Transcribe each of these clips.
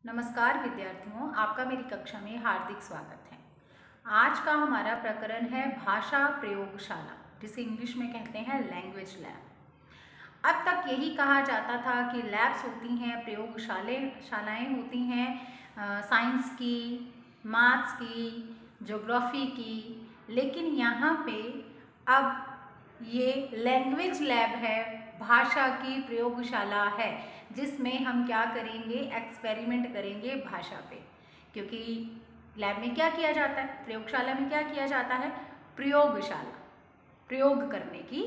नमस्कार विद्यार्थियों, आपका मेरी कक्षा में हार्दिक स्वागत है। आज का हमारा प्रकरण है भाषा प्रयोगशाला, जिसे इंग्लिश में कहते हैं लैंग्वेज लैब। अब तक यही कहा जाता था कि लैब्स होती हैं, प्रयोगशालाएँ होती हैं साइंस की, मैथ्स की, ज्योग्राफी की, लेकिन यहाँ पे अब ये लैंग्वेज लैब है, भाषा की प्रयोगशाला है, जिसमें हम क्या करेंगे, एक्सपेरिमेंट करेंगे भाषा पे। क्योंकि लैब में क्या किया जाता है, प्रयोगशाला में क्या किया जाता है, प्रयोगशाला, प्रयोग करने की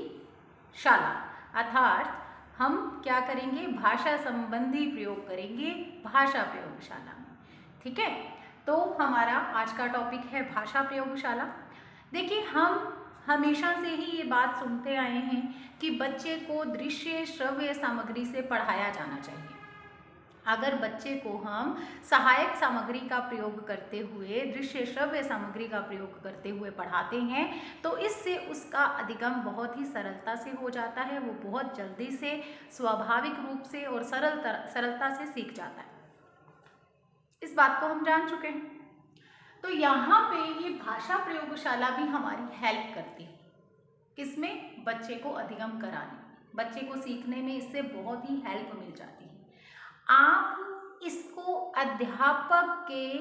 शाला, अर्थात हम क्या करेंगे, भाषा संबंधी प्रयोग करेंगे भाषा प्रयोगशाला में। ठीक है, तो हमारा आज का टॉपिक है भाषा प्रयोगशाला। देखिए, हम हमेशा से ही ये बात सुनते आए हैं कि बच्चे को दृश्य श्रव्य सामग्री से पढ़ाया जाना चाहिए। अगर बच्चे को हम सहायक सामग्री का प्रयोग करते हुए, दृश्य श्रव्य सामग्री का प्रयोग करते हुए पढ़ाते हैं तो इससे उसका अधिगम बहुत ही सरलता से हो जाता है। वो बहुत जल्दी से, स्वाभाविक रूप से और सरलता से सीख जाता है। इस बात को हम जान चुके हैं। तो यहाँ पे ये भाषा प्रयोगशाला भी हमारी हेल्प करती है। किसमें? बच्चे को अधिगम कराने, बच्चे को सीखने में इससे बहुत ही हेल्प मिल जाती है। आप इसको अध्यापक के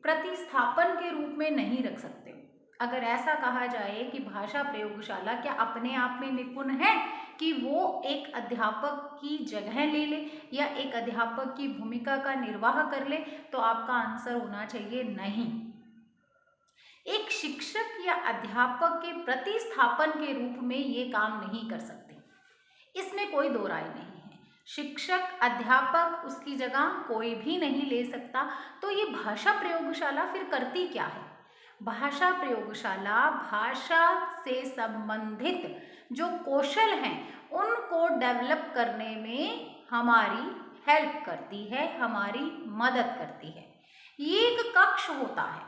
प्रतिस्थापन के रूप में नहीं रख सकते हो। अगर ऐसा कहा जाए कि भाषा प्रयोगशाला क्या अपने आप में निपुण है कि वो एक अध्यापक की जगह ले ले या एक अध्यापक की भूमिका का निर्वाह कर ले, तो आपका आंसर होना चाहिए नहीं। एक शिक्षक या अध्यापक के प्रतिस्थापन के रूप में ये काम नहीं कर सकते, इसमें कोई दो राय नहीं है। शिक्षक, अध्यापक, उसकी जगह कोई भी नहीं ले सकता। तो ये भाषा प्रयोगशाला फिर करती क्या है? भाषा प्रयोगशाला भाषा से संबंधित जो कौशल हैं उनको डेवलप करने में हमारी हेल्प करती है, हमारी मदद करती है। ये एक कक्ष होता है,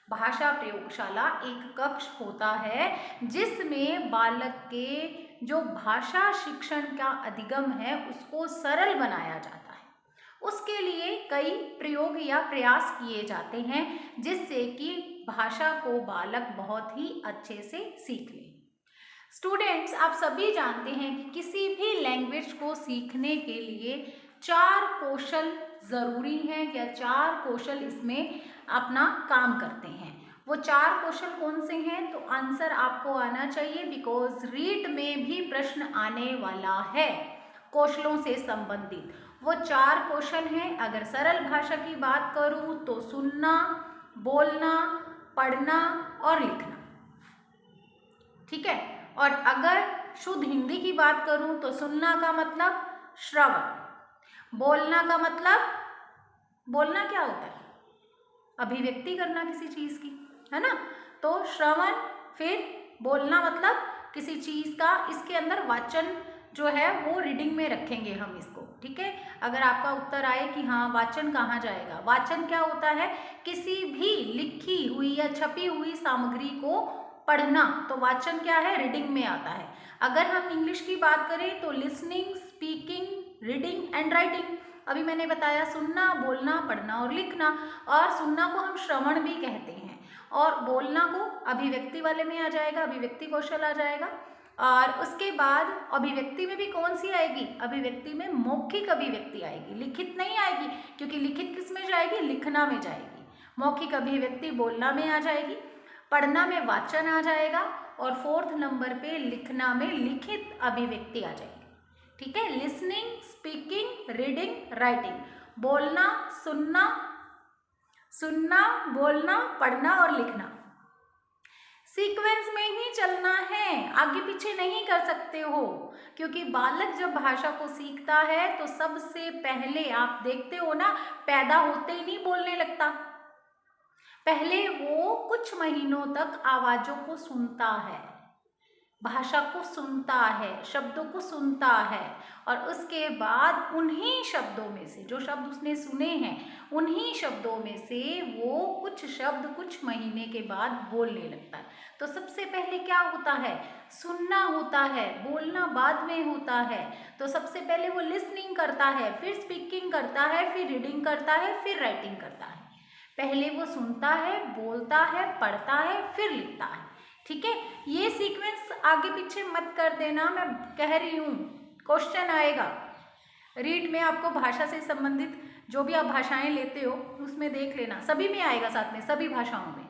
भाषा प्रयोगशाला एक कक्ष होता है जिसमें बालक के जो भाषा शिक्षण का अधिगम है उसको सरल बनाया जाता है। उसके लिए कई प्रयोग या प्रयास किए जाते हैं जिससे कि भाषा को बालक बहुत ही अच्छे से सीख ले। स्टूडेंट्स, आप सभी जानते हैं कि किसी भी लैंग्वेज को सीखने के लिए 4 कौशल ज़रूरी हैं या 4 कौशल इसमें अपना काम करते हैं। वो 4 कौशल कौन से हैं? तो आंसर आपको आना चाहिए, बिकॉज रीट में भी प्रश्न आने वाला है कौशलों से संबंधित। वो 4 कौशल हैं। अगर सरल भाषा की बात करूँ तो सुनना, बोलना, पढ़ना और लिखना। ठीक है, और अगर शुद्ध हिंदी की बात करूं तो सुनना का मतलब श्रवण, बोलना का मतलब, बोलना क्या होता है? अभिव्यक्ति करना किसी चीज की, है ना। तो श्रवण, फिर बोलना मतलब किसी चीज का, इसके अंदर वाचन जो है वो रीडिंग में रखेंगे हम इसको। ठीक है, अगर आपका उत्तर आए कि हाँ वाचन कहाँ जाएगा, वाचन क्या होता है? किसी भी लिखी हुई या छपी हुई सामग्री को पढ़ना, तो वाचन क्या है? रीडिंग में आता है। अगर हम इंग्लिश की बात करें तो listening, speaking, reading and writing. अभी मैंने बताया सुनना, बोलना, पढ़ना और लिखना। और सुनना को हम श्रवण भी कहते हैं और बोलना को अभिव्यक्ति वाले में आ जाएगा, अभिव्यक्ति कौशल आ जाएगा। और उसके बाद अभिव्यक्ति में भी कौन सी आएगी? अभिव्यक्ति में मौखिक अभिव्यक्ति आएगी, लिखित नहीं आएगी, क्योंकि लिखित किस में जाएगी? लिखना में जाएगी। मौखिक अभिव्यक्ति बोलना में आ जाएगी, पढ़ना में वाचन आ जाएगा और 4th नंबर पे लिखना में लिखित अभिव्यक्ति आ जाएगी। ठीक है, लिसनिंग, स्पीकिंग, रीडिंग, राइटिंग। बोलना, सुनना, बोलना, पढ़ना और लिखना। सीक्वेंस में ही चलना है, आगे पीछे नहीं कर सकते हो, क्योंकि बालक जब भाषा को सीखता है तो सबसे पहले आप देखते हो ना, पैदा होते ही नहीं बोलने लगता। पहले वो कुछ महीनों तक आवाजों को सुनता है, भाषा को सुनता है, शब्दों को सुनता है और उसके बाद उन्हीं शब्दों में से, जो शब्द उसने सुने हैं उन्हीं शब्दों में से वो कुछ शब्द कुछ महीने के बाद बोलने लगता है। तो सबसे पहले क्या होता है, सुनना होता है, बोलना बाद में होता है। तो सबसे पहले वो लिसनिंग करता है, फिर स्पीकिंग करता है, फिर रीडिंग करता है, फिर राइटिंग करता है। पहले वो सुनता है, बोलता है, पढ़ता है, फिर लिखता है। ठीक है, ये सीक्वेंस आगे पीछे मत कर देना, मैं कह रही हूँ क्वेश्चन आएगा रीड में। आपको भाषा से संबंधित जो भी आप भाषाएं लेते हो उसमें देख लेना, सभी में आएगा, साथ में सभी भाषाओं में।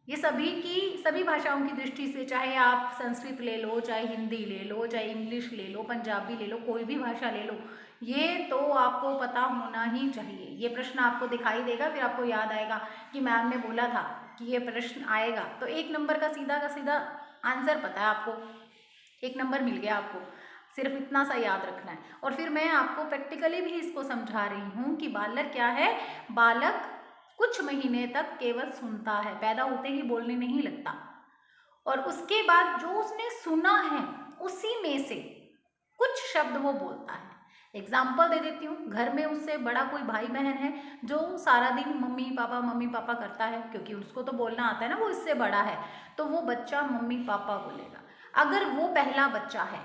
ये सभी भाषाओं की दृष्टि से, चाहे आप संस्कृत ले लो, चाहे हिंदी ले लो, चाहे इंग्लिश ले लो, पंजाबी ले लो, कोई भी भाषा ले लो, ये तो आपको पता होना ही चाहिए। ये प्रश्न आपको दिखाई देगा, फिर आपको याद आएगा कि मैम ने बोला था कि ये प्रश्न आएगा, तो 1 नंबर का सीधा आंसर पता है आपको, 1 नंबर मिल गया आपको। सिर्फ इतना सा याद रखना है। और फिर मैं आपको प्रैक्टिकली भी इसको समझा रही हूँ कि बालक क्या है, बालक कुछ महीने तक केवल सुनता है, पैदा होते ही बोलने नहीं लगता। और उसके बाद जो उसने सुना है उसी में से कुछ शब्द वो बोलता है। एग्जाम्पल दे देती हूँ, घर में उससे बड़ा कोई भाई बहन है जो सारा दिन मम्मी पापा करता है, क्योंकि उसको तो बोलना आता है ना, वो इससे बड़ा है, तो वो बच्चा मम्मी पापा बोलेगा। अगर वो पहला बच्चा है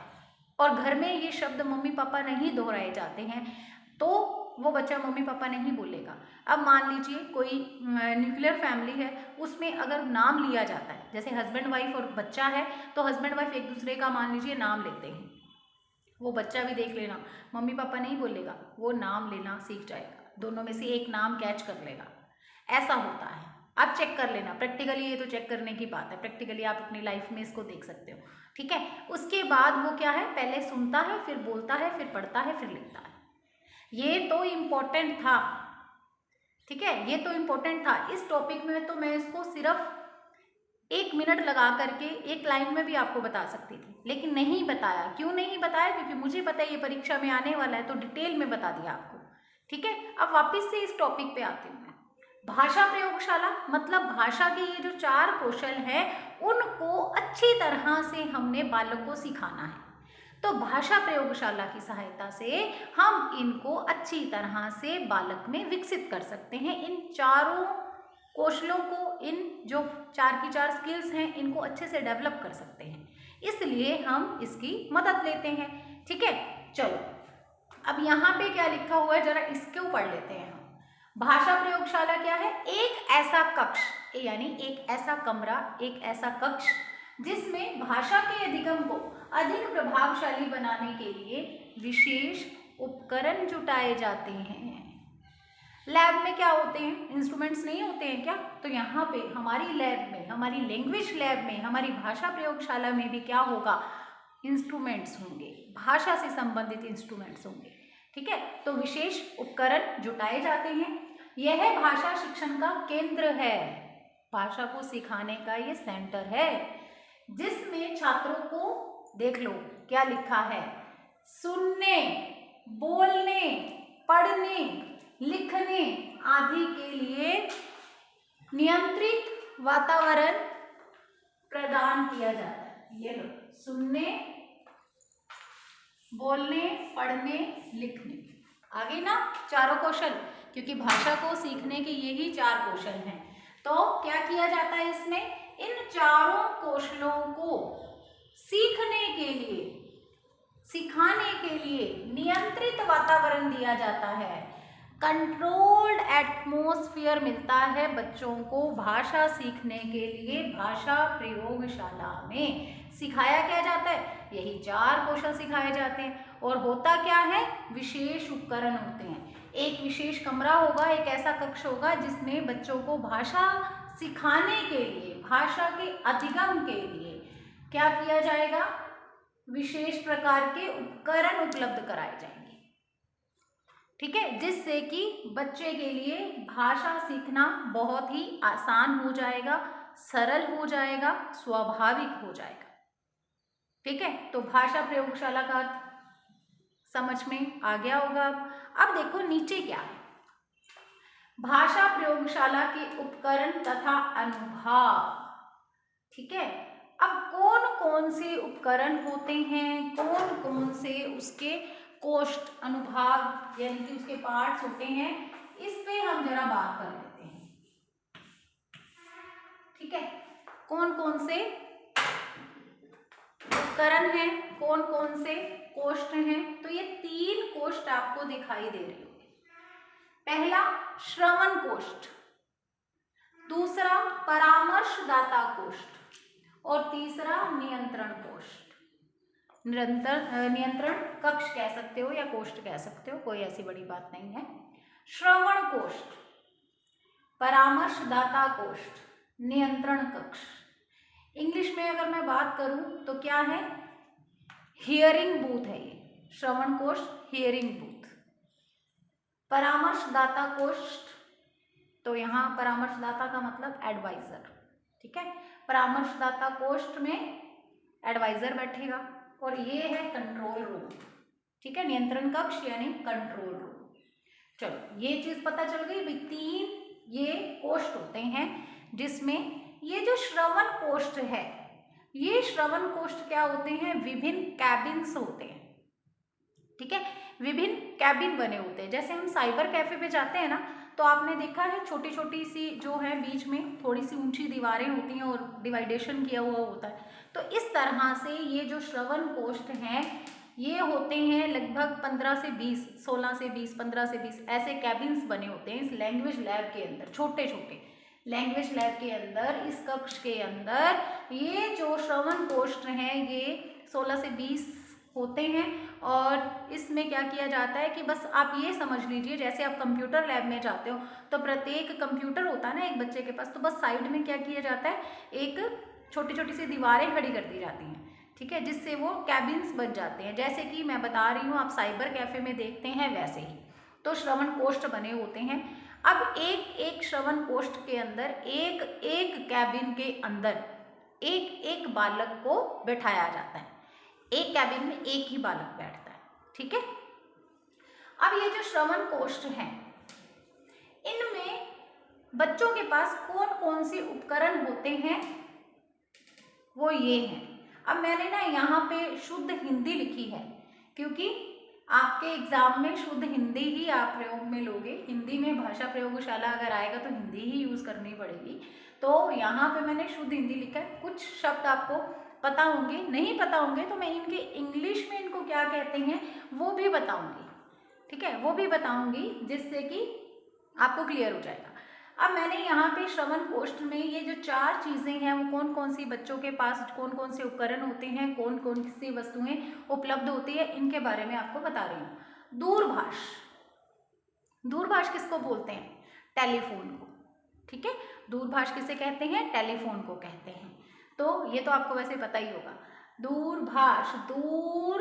और घर में ये शब्द मम्मी पापा नहीं दोहराए जाते हैं तो वो बच्चा मम्मी पापा नहीं बोलेगा। अब मान लीजिए कोई न्यूक्लियर फैमिली है, उसमें अगर नाम लिया जाता है, जैसे हस्बैंड वाइफ और बच्चा है, तो हस्बैंड वाइफ एक दूसरे का मान लीजिए नाम लेते हैं, वो बच्चा भी देख लेना मम्मी पापा नहीं बोलेगा, वो नाम लेना सीख जाएगा, दोनों में से एक नाम कैच कर लेगा। ऐसा होता है, आप चेक कर लेना प्रैक्टिकली, ये तो चेक करने की बात है, प्रैक्टिकली आप अपनी लाइफ में इसको देख सकते हो। ठीक है, उसके बाद वो क्या है, पहले सुनता है, फिर बोलता है, फिर पढ़ता है, फिर लिखता है। ये तो इम्पोर्टेंट था। ठीक है, ये तो इम्पोर्टेंट था। इस टॉपिक में तो मैं इसको सिर्फ 1 मिनट लगा करके एक लाइन में भी आपको बता सकती थी, लेकिन नहीं बताया। क्यों नहीं बताया, क्योंकि मुझे पता है ये परीक्षा में आने वाला है, तो डिटेल में बता दिया आपको। ठीक है, अब वापस से इस टॉपिक पे आती हूँ मैं। भाषा प्रयोगशाला मतलब भाषा के ये जो 4 कौशल हैं उनको अच्छी तरह से हमने बालक को सिखाना है। तो भाषा प्रयोगशाला की सहायता से हम इनको अच्छी तरह से बालक में विकसित कर सकते हैं। इन चारों कौशलों को, इन जो 4 की 4 स्किल्स हैं, इनको अच्छे से डेवलप कर सकते हैं, इसलिए हम इसकी मदद लेते हैं। ठीक है, चलो अब यहाँ पे क्या लिखा हुआ है जरा इसको पढ़ लेते हैं हम। भाषा प्रयोगशाला क्या है, एक ऐसा कक्ष, यानी एक ऐसा कमरा, एक ऐसा कक्ष जिसमें भाषा के अधिगम को अधिक प्रभावशाली बनाने के लिए विशेष उपकरण जुटाए जाते हैं। लैब में क्या होते हैं, इंस्ट्रूमेंट्स नहीं होते हैं क्या, तो यहाँ पे हमारी लैब में, हमारी लैंग्वेज लैब में, हमारी भाषा प्रयोगशाला में भी क्या होगा, इंस्ट्रूमेंट्स होंगे, भाषा से संबंधित इंस्ट्रूमेंट्स होंगे। ठीक है, तो विशेष उपकरण जुटाए जाते हैं। यह भाषा शिक्षण का केंद्र है, भाषा को सिखाने का ये सेंटर है, जिसमें छात्रों को देख लो क्या लिखा है, सुनने, बोलने, पढ़ने, लिखने आदि के लिए नियंत्रित वातावरण प्रदान किया जाता है। ये लो, सुनने, बोलने, पढ़ने, लिखने, आगे ना चारों कौशल, क्योंकि भाषा को सीखने के यही 4 कौशल हैं। तो क्या किया जाता है इसमें, इन चारों कौशलों को सीखने के लिए, सिखाने के लिए नियंत्रित वातावरण दिया जाता है, कंट्रोल्ड एटमॉस्फेयर मिलता है बच्चों को भाषा सीखने के लिए। भाषा प्रयोगशाला में सिखाया क्या जाता है, यही 4 कौशल सिखाए जाते हैं। और होता क्या है, विशेष उपकरण होते हैं, एक विशेष कमरा होगा, एक ऐसा कक्ष होगा जिसमें बच्चों को भाषा सिखाने के लिए, भाषा के अधिगम के लिए क्या किया जाएगा, विशेष प्रकार के उपकरण उपलब्ध कराए जाएंगे। ठीक है, जिससे कि बच्चे के लिए भाषा सीखना बहुत ही आसान हो जाएगा, सरल हो जाएगा, स्वाभाविक हो जाएगा। ठीक है, तो भाषा प्रयोगशाला का समझ में आ गया होगा। अब देखो नीचे क्या है, भाषा प्रयोगशाला के उपकरण तथा अनुभाग। ठीक है, अब कौन कौन से उपकरण होते हैं, कौन कौन से उसके कोष्ठ अनुभाग यानी कि उसके पार्ट्स होते हैं, इस पे हम जरा बात कर लेते हैं। ठीक है, कौन कौन से उपकरण हैं, कौन कौन से कोष्ठ हैं। तो ये 3 कोष्ठ आपको दिखाई दे रहे होंगे। पहला श्रवण कोष्ठ, दूसरा परामर्शदाता कोष्ठ और तीसरा नियंत्रण कोष्ठ। नियंत्रण कक्ष कह सकते हो या कोष्ठ कह सकते हो, कोई ऐसी बड़ी बात नहीं है। श्रवण कोष्ठ, परामर्शदाता कोष्ठ, नियंत्रण कक्ष। इंग्लिश में अगर मैं बात करूं तो क्या है, हियरिंग बूथ है ये। श्रवण कोष्ठ हियरिंग बूथ। परामर्शदाता कोष्ठ, तो यहाँ परामर्शदाता का मतलब एडवाइजर। ठीक है, परामर्शदाता कोष्ठ में एडवाइजर बैठेगा। और ये है कंट्रोल रूम। ठीक है, नियंत्रण कक्ष यानी कंट्रोल रूम। चलो ये चीज पता चल गई भाई। 3 ये कोष्ठ होते हैं जिसमें ये जो श्रवण कोष्ठ है, ये श्रवण कोष्ठ क्या होते हैं, विभिन्न कैबिन्स होते हैं। ठीक है, विभिन्न कैबिन बने होते हैं। जैसे हम साइबर कैफे पे जाते हैं ना, तो आपने देखा है छोटी छोटी सी जो है बीच में थोड़ी सी ऊंची दीवारें होती हैं और डिवाइडेशन किया हुआ होता है। तो इस तरह से ये जो श्रवण कोष्ठ हैं ये होते हैं लगभग 15 से 20, 16 से 20, 15 से 20 ऐसे कैबिन्स बने होते हैं इस लैंग्वेज लैब के अंदर। छोटे छोटे लैंग्वेज लैब के अंदर, इस कक्ष के अंदर ये जो श्रवण कोष्ठ हैं ये 16 से 20 होते हैं। और इसमें क्या किया जाता है कि बस आप ये समझ लीजिए, जैसे आप कंप्यूटर लैब में जाते हो तो प्रत्येक कंप्यूटर होता है ना एक बच्चे के पास, तो बस साइड में क्या किया जाता है, एक छोटी छोटी सी दीवारें खड़ी कर दी जाती हैं। ठीक है, जिससे वो कैबिन्स बन जाते हैं। जैसे कि मैं बता रही हूँ आप साइबर कैफे में देखते हैं वैसे ही तो श्रवण कोष्ठ बने होते हैं। अब एक एक श्रवण कोष्ठ के अंदर एक एक कैबिन के अंदर एक एक बालक को बैठाया जाता है। एक कैबिन में एक ही बालक बैठता है। ठीक है, अब ये जो श्रवण कोष्ठ हैं इनमें बच्चों के पास कौन कौन से उपकरण होते हैं, वो ये हैं। अब मैंने ना यहाँ पे शुद्ध हिंदी लिखी है क्योंकि आपके एग्जाम में शुद्ध हिंदी ही आप प्रयोग में लोगे। हिंदी में भाषा प्रयोगशाला अगर आएगा तो हिंदी ही यूज करनी पड़ेगी। तो यहाँ पे मैंने शुद्ध हिंदी लिखा है। कुछ शब्द आपको पता होंगे, नहीं पता होंगे तो मैं इनके इंग्लिश में इनको क्या कहते हैं वो भी बताऊंगी। ठीक है, वो भी बताऊंगी जिससे कि आपको क्लियर हो जाएगा। अब मैंने यहाँ पे श्रवण कोष्ठ में ये जो 4 चीजें हैं वो कौन कौन सी बच्चों के पास कौन कौन से उपकरण होते हैं, कौन कौन सी वस्तुएं उपलब्ध होती है, इनके बारे में आपको बता रही हूँ। दूरभाष, दूरभाष किसको बोलते हैं, टेलीफोन को। ठीक है, दूरभाष किसे कहते हैं, टेलीफोन को कहते हैं। तो ये तो आपको वैसे पता ही होगा। दूरभाष, दूर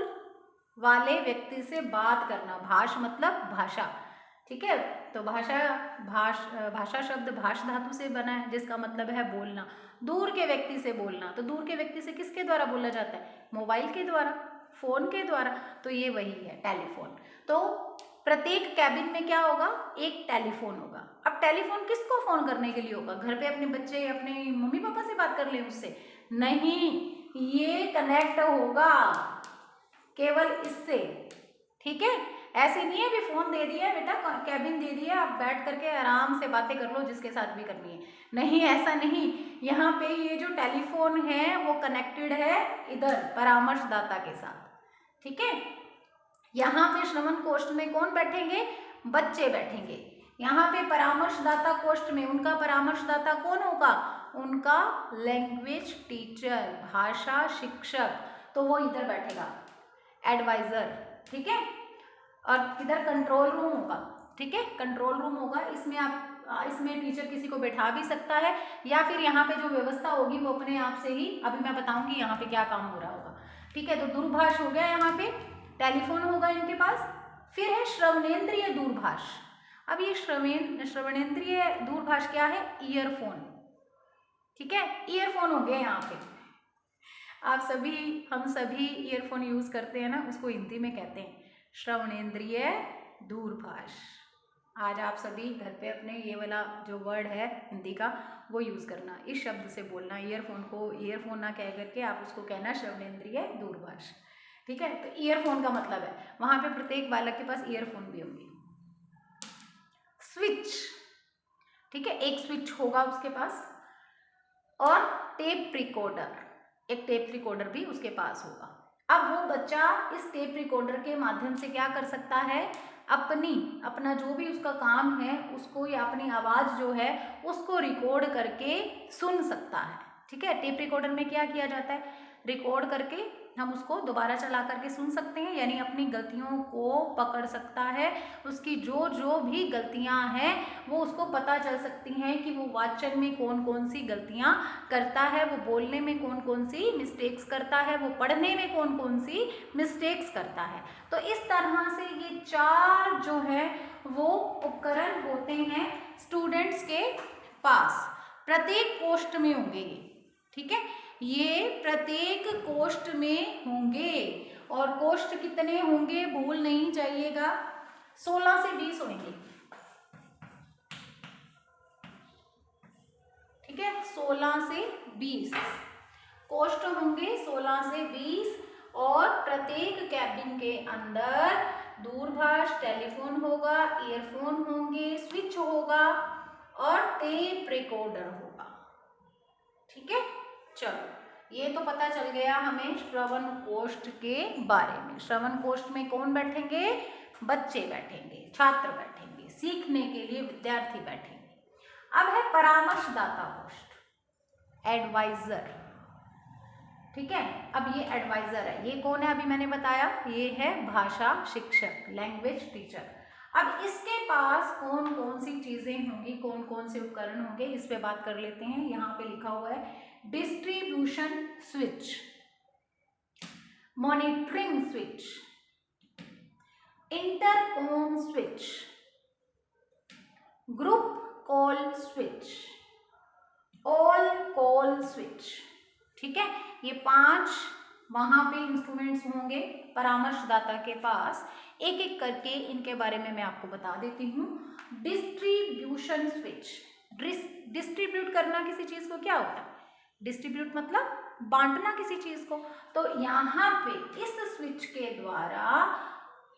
वाले व्यक्ति से बात करना, भाष मतलब भाषा। ठीक है, तो भाषा शब्द भाष धातु से बना है जिसका मतलब है बोलना, दूर के व्यक्ति से बोलना। तो दूर के व्यक्ति से किसके द्वारा बोला जाता है, मोबाइल के द्वारा, फोन के द्वारा। तो ये वही है टेलीफोन। तो प्रत्येक कैबिन में क्या होगा, एक टेलीफोन होगा। अब टेलीफोन किसको फोन करने के लिए होगा, घर पे अपने बच्चे अपने मम्मी पापा से बात कर ले उससे नहीं, ये कनेक्ट होगा केवल इससे। ठीक है, ऐसे नहीं है भी फोन दे दिया बेटा, कैबिन दे दिया, आप बैठ करके आराम से बातें कर लो जिसके साथ भी करनी है, नहीं ऐसा नहीं। यहाँ पे ये जो टेलीफोन है वो कनेक्टेड है इधर परामर्शदाता के साथ। ठीक है, यहाँ पे श्रवण कोष्ठ में कौन बैठेंगे, बच्चे बैठेंगे। यहाँ पे परामर्शदाता कोष्ठ में उनका परामर्शदाता कौन होगा, उनका लैंग्वेज टीचर, भाषा शिक्षक, तो वो इधर बैठेगा एडवाइजर। ठीक है, और इधर कंट्रोल रूम होगा। ठीक है, कंट्रोल रूम होगा, इसमें आप इसमें टीचर किसी को बैठा भी सकता है या फिर यहाँ पे जो व्यवस्था होगी वो अपने आप से ही, अभी मैं बताऊंगी यहाँ पे क्या काम हो रहा होगा। ठीक है, तो दूरभाष हो गया, यहाँ पे टेलीफोन होगा इनके पास। फिर है श्रवणेंद्रिय दूरभाष। अब ये श्रवणेंद्रिय दूरभाष क्या है, ईयरफोन। ठीक है, ईयरफोन हो गया। यहाँ पे आप सभी, हम सभी ईयरफोन यूज करते हैं ना, उसको हिंदी में कहते हैं श्रवणेंद्रिय दूरभाष। आज आप सभी घर पे अपने ये वाला जो वर्ड है हिंदी का वो यूज़ करना, इस शब्द से बोलना। ईयरफोन को ईयरफोन ना कह करके आप उसको कहना श्रवणेंद्रिय दूरभाष। ठीक है, तो ईयरफोन का मतलब है वहाँ पे प्रत्येक बालक के पास ईयरफोन भी होंगे। स्विच, ठीक है, एक स्विच होगा उसके पास। और टेप रिकॉर्डर, एक टेप रिकॉर्डर भी उसके पास होगा। अब वो बच्चा इस टेप रिकॉर्डर के माध्यम से क्या कर सकता है, अपना जो भी उसका काम है उसको या अपनी आवाज़ जो है उसको रिकॉर्ड करके सुन सकता है। ठीक है, टेप रिकॉर्डर में क्या किया जाता है, रिकॉर्ड करके हम उसको दोबारा चला करके सुन सकते हैं, यानी अपनी गलतियों को पकड़ सकता है। उसकी जो जो भी गलतियां हैं वो उसको पता चल सकती हैं कि वो वाचन में कौन कौन सी गलतियां करता है, वो बोलने में कौन कौन सी मिस्टेक्स करता है, वो पढ़ने में कौन कौन सी मिस्टेक्स करता है। तो इस तरह से ये 4 जो है वो उपकरण होते हैं स्टूडेंट्स के पास। प्रत्येक पोस्ट में होंगे ये, ठीक है, ये प्रत्येक कोष्ठ में होंगे। और कोष्ठ कितने होंगे भूल नहीं जाइएगा, 16 से 20 होंगे। ठीक है, 16 से 20 कोष्ठ होंगे, 16 से 20। और प्रत्येक कैबिन के अंदर दूरभाष, टेलीफोन होगा, ईयरफोन होंगे, स्विच होगा और टेप रिकॉर्डर होगा। ठीक है, चलो ये तो पता चल गया हमें श्रवण कोष्ठ के बारे में। श्रवण कोष्ठ में कौन बैठेंगे, बच्चे बैठेंगे, छात्र बैठेंगे, सीखने के लिए विद्यार्थी बैठेंगे। अब है परामर्शदाता कोष्ठ, एडवाइजर। ठीक है, अब ये एडवाइजर है, ये कौन है अभी मैंने बताया, ये है भाषा शिक्षक, लैंग्वेज टीचर। अब इसके पास कौन कौन सी चीजें होंगी, कौन कौन से उपकरण होंगे, इस पे बात कर लेते हैं। यहाँ पे लिखा हुआ है distribution switch, monitoring switch, intercom switch, group call switch, all call switch. ठीक है, ये 5 वहां पे इंस्ट्रूमेंट्स होंगे परामर्शदाता के पास। एक एक करके इनके बारे में मैं आपको बता देती हूँ। डिस्ट्रीब्यूशन स्विच, डिस्ट्रीब्यूट करना किसी चीज को क्या होता है, डिस्ट्रीब्यूट मतलब बांटना किसी चीज को। तो यहाँ पे इस स्विच के द्वारा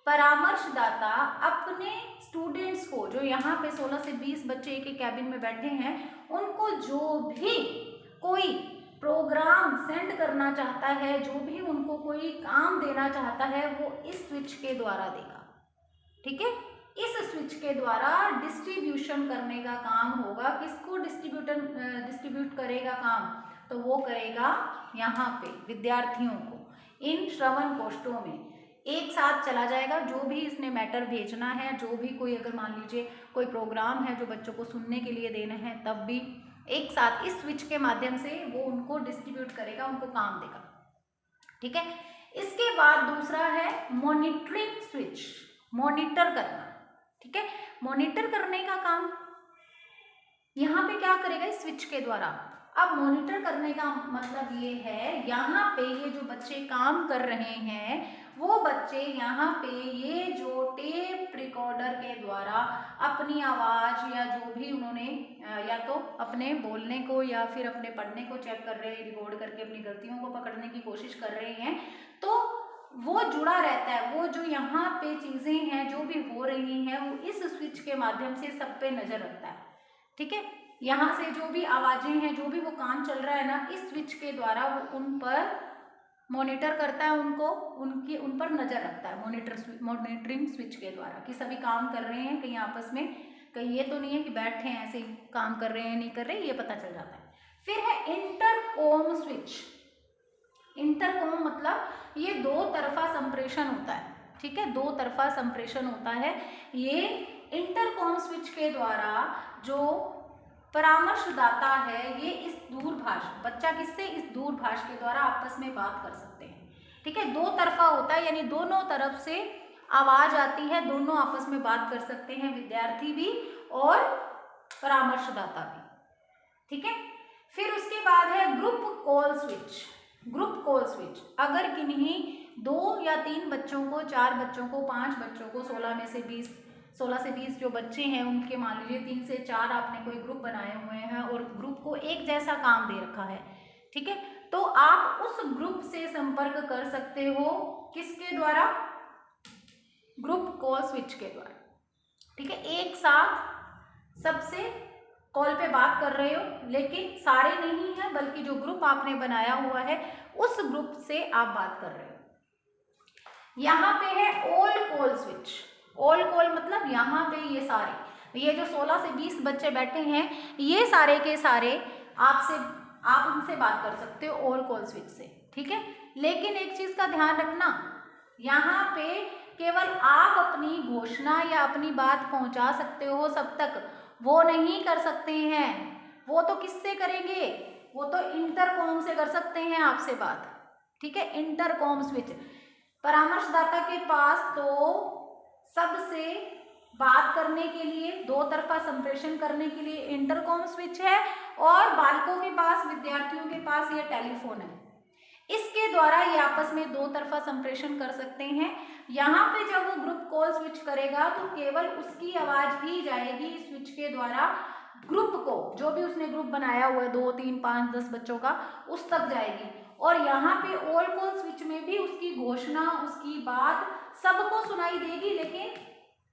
परामर्शदाता अपने स्टूडेंट्स को, जो यहाँ पे 16 से 20 बच्चे एक एक कैबिन में बैठे हैं, उनको जो भी कोई प्रोग्राम सेंड करना चाहता है, जो भी उनको कोई काम देना चाहता है, वो इस स्विच के द्वारा देगा। ठीक है, इस स्विच के द्वारा डिस्ट्रीब्यूशन करने का काम होगा। किसको डिस्ट्रीब्यूट करेगा काम, तो वो करेगा यहाँ पे विद्यार्थियों को। इन श्रवण कोष्ठों में एक साथ चला जाएगा, जो भी इसने मैटर भेजना है, जो भी कोई अगर मान लीजिए कोई प्रोग्राम है जो बच्चों को सुनने के लिए देना है, तब भी एक साथ इस स्विच के माध्यम से वो उनको डिस्ट्रीब्यूट करेगा, उनको काम देगा। ठीक है, इसके बाद दूसरा है मॉनिटरिंग स्विच, मॉनिटर करना। ठीक है, मॉनिटर करने का काम यहाँ पे क्या करेगा, इस स्विच के द्वारा। अब मॉनिटर करने का मतलब ये है, यहाँ पे ये जो बच्चे काम कर रहे हैं वो बच्चे यहाँ पे ये जो टेप रिकॉर्डर के द्वारा अपनी आवाज़ या जो भी उन्होंने या तो अपने बोलने को या फिर अपने पढ़ने को चेक कर रहे हैं, रिकॉर्ड करके अपनी गलतियों को पकड़ने की कोशिश कर रहे हैं, तो वो जुड़ा रहता है। वो जो यहाँ पे चीज़ें हैं जो भी हो रही हैं वो इस स्विच के माध्यम से सब पे नज़र रखता है। ठीक है, यहाँ से जो भी आवाज़ें हैं, जो भी वो काम चल रहा है ना, इस स्विच के द्वारा वो उन पर मॉनिटर करता है, उन पर नज़र रखता है। मॉनिटरिंग स्विच के द्वारा कि सभी काम कर रहे हैं, कहीं आपस में कहीं ये तो नहीं है कि बैठे हैं ऐसे ही काम कर रहे हैं, नहीं कर रहे, ये पता चल जाता है। फिर है इंटरकॉम स्विच। इंटरकॉम मतलब ये 2 तरफा संप्रेषण होता है। ठीक है, 2 तरफा संप्रेषण होता है। ये इंटरकॉम स्विच के द्वारा जो परामर्शदाता है, ये इस दूरभाष, बच्चा किससे, इस दूरभाष के द्वारा आपस में बात कर सकते हैं। ठीक है, 2 तरफा होता है, यानी दोनों तरफ से आवाज आती है, दोनों आपस में बात कर सकते हैं, विद्यार्थी भी और परामर्शदाता भी। ठीक है, फिर उसके बाद है group call switch. Group call switch, अगर किन्हीं 2 या 3 बच्चों को, 4 बच्चों को, 5 बच्चों को 16 में से 20 16 से 20 जो बच्चे हैं उनके मान लीजिए 3 से 4 आपने कोई ग्रुप बनाए हुए हैं और ग्रुप को एक जैसा काम दे रखा है, ठीक है, तो आप उस ग्रुप से संपर्क कर सकते हो किसके द्वारा, ग्रुप कॉल स्विच के द्वारा, ठीक है। एक साथ सबसे कॉल पे बात कर रहे हो, लेकिन सारे नहीं है बल्कि जो ग्रुप आपने बनाया हुआ है उस ग्रुप से आप बात कर रहे हो। यहाँ पे है all call switch. All call मतलब यहाँ पे ये सारे, ये जो 16 से 20 बच्चे बैठे हैं ये सारे के सारे आप उनसे बात कर सकते हो ऑल कॉल स्विच से, ठीक है। लेकिन एक चीज का ध्यान रखना, यहाँ पे केवल आप अपनी घोषणा या अपनी बात पहुंचा सकते हो सब तक, वो नहीं कर सकते हैं। वो तो किससे करेंगे, वो तो इंटरकॉम से कर सकते हैं आपसे बात, ठीक है। इंटरकॉम स्विच, परामर्शदाता के पास तो सबसे बात करने के लिए, दो तरफा संप्रेषण करने के लिए इंटरकॉम स्विच है, और बालकों के पास, विद्यार्थियों के पास ये टेलीफोन है। इसके द्वारा ये आपस में दो तरफा संप्रेषण कर सकते हैं। यहाँ पे जब वो ग्रुप कॉल स्विच करेगा तो केवल उसकी आवाज ही जाएगी स्विच के द्वारा ग्रुप को, जो भी उसने ग्रुप बनाया हुआ है 2, 3, 5, 10 बच्चों का, उस तक जाएगी। और यहाँ पे ऑल कॉल स्विच में भी उसकी घोषणा, उसकी बात सबको सुनाई देगी, लेकिन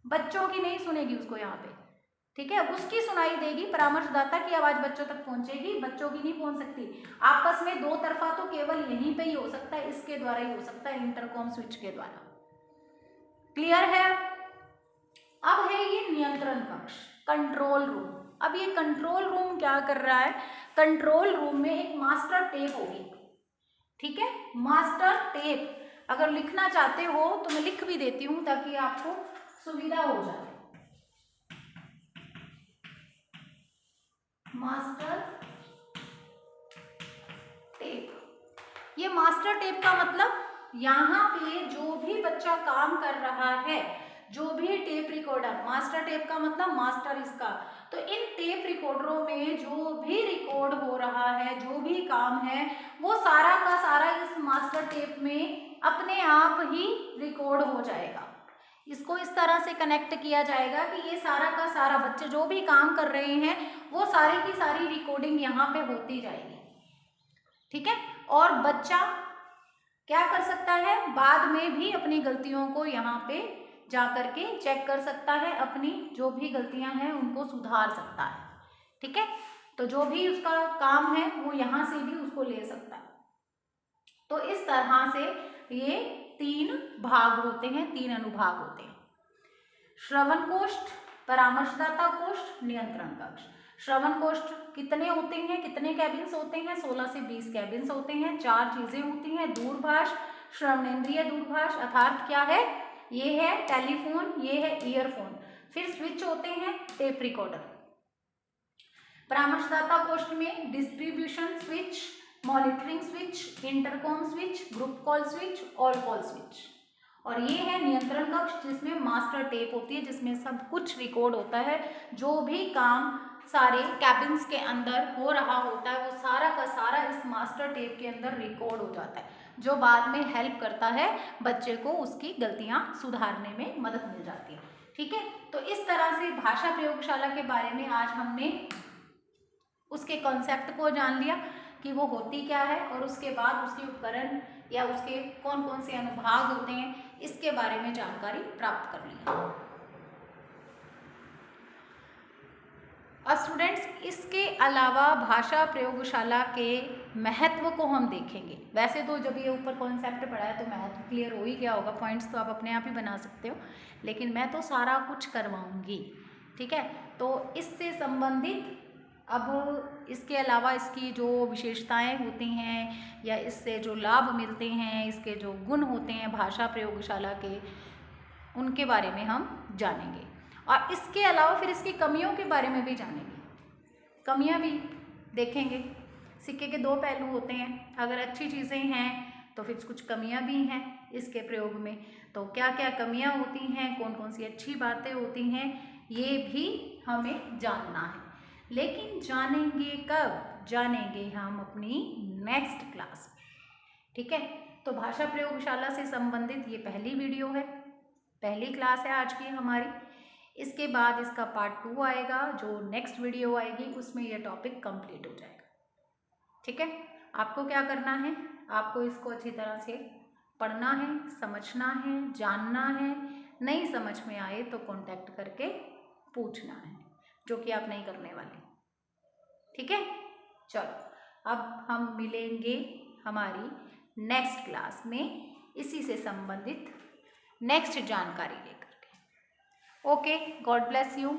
बच्चों की नहीं सुनेगी उसको यहाँ पे, ठीक है। उसकी सुनाई देगी, परामर्शदाता की आवाज बच्चों तक पहुंचेगी, बच्चों की नहीं पहुंच सकती। आपस में दो तरफा तो केवल यहीं पे ही हो सकता है, इसके द्वारा ही हो सकता है, इंटरकॉम स्विच के द्वारा। क्लियर है। अब है ये नियंत्रण कक्ष, कंट्रोल रूम। अब ये कंट्रोल रूम क्या कर रहा है, कंट्रोल रूम में एक मास्टर टेप होगी, ठीक है। मास्टर टेप अगर लिखना चाहते हो तो मैं लिख भी देती हूं ताकि आपको सुविधा हो जाए। मास्टर टेप, ये मास्टर टेप का मतलब यहाँ पे जो भी बच्चा काम कर रहा है, जो भी टेप रिकॉर्डर, मास्टर टेप का मतलब मास्टर इसका, तो इन टेप रिकॉर्डरों में जो भी रिकॉर्ड हो रहा है, जो भी काम है, वो सारा का सारा इस मास्टर टेप में अपने आप ही रिकॉर्ड हो जाएगा। इसको इस तरह से कनेक्ट किया जाएगा कि ये सारा का सारा बच्चे जो भी काम कर रहे हैं वो सारी की सारी रिकॉर्डिंग यहाँ पे होती जाएगी, ठीक है। और बच्चा क्या कर सकता है, बाद में भी अपनी गलतियों को यहाँ पे जा करके चेक कर सकता है, अपनी जो भी गलतियां हैं उनको सुधार सकता है, ठीक है। तो जो भी उसका काम है वो यहाँ से भी उसको ले सकता है। तो इस तरह से ये 3 भाग होते हैं, 3 अनुभाग होते हैं। श्रवण कोष्ठ, परामर्शदाता कोष्ठ, नियंत्रण कक्ष। श्रवण कोष्ठ कितने होते हैं, कितने कैबिन्स होते हैं, 16 से 20 कैबिन्स होते हैं। 4 चीजें होती हैं, दूरभाष, श्रवणेंद्रिय दूरभाष अर्थात क्या है, ये है टेलीफोन, ये है ईयरफोन। फिर स्विच होते हैं टेप रिकॉर्डर। परामर्शदाता कोष्ठ में distribution switch, monitoring switch, intercom switch, group call switch, all call switch. और ये है नियंत्रण कक्ष जिसमें मास्टर टेप होती है, जिसमें सब कुछ रिकॉर्ड होता है, जो भी काम सारे कैबिन्स के अंदर हो रहा होता है वो सारा का सारा इस मास्टर टेप के अंदर रिकॉर्ड हो जाता है, जो बाद में हेल्प करता है बच्चे को उसकी गलतियां सुधारने में मदद मिल जाती है, ठीक है। तो इस तरह से भाषा प्रयोगशाला के बारे में आज हमने उसके कॉन्सेप्ट को जान लिया कि वो होती क्या है, और उसके बाद उसके उपकरण या उसके कौन कौन से अनुभाग होते हैं इसके बारे में जानकारी प्राप्त कर ली। अब स्टूडेंट्स, इसके अलावा भाषा प्रयोगशाला के महत्व को हम देखेंगे। वैसे तो जब ये ऊपर कॉन्सेप्ट पढ़ा है तो महत्व क्लियर हो ही गया होगा, पॉइंट्स तो आप अपने आप ही बना सकते हो, लेकिन मैं तो सारा कुछ करवाऊंगी, ठीक है। तो इससे संबंधित अब इसके अलावा इसकी जो विशेषताएं होती हैं या इससे जो लाभ मिलते हैं, इसके जो गुण होते हैं भाषा प्रयोगशाला के, उनके बारे में हम जानेंगे। और इसके अलावा फिर इसकी कमियों के बारे में भी जानेंगे, कमियां भी देखेंगे। सिक्के के 2 पहलू होते हैं, अगर अच्छी चीज़ें हैं तो फिर कुछ कमियां भी हैं इसके प्रयोग में। तो क्या क्या कमियां होती हैं, कौन कौन सी अच्छी बातें होती हैं, ये भी हमें जानना है। लेकिन जानेंगे कब, जानेंगे हम अपनी नेक्स्ट क्लास, ठीक है। तो भाषा प्रयोगशाला से संबंधित ये पहली वीडियो है, पहली क्लास है आज की हमारी। इसके बाद इसका पार्ट 2 आएगा, जो नेक्स्ट वीडियो आएगी उसमें यह टॉपिक कंप्लीट हो जाएगा। ठीक है, आपको क्या करना है, आपको इसको अच्छी तरह से पढ़ना है, समझना है, जानना है। नहीं समझ में आए तो कांटेक्ट करके पूछना है, जो कि आप नहीं करने वाले। ठीक है, चलो अब हम मिलेंगे हमारी नेक्स्ट क्लास में इसी से संबंधित नेक्स्ट जानकारी लेकर के। Okay, God bless you.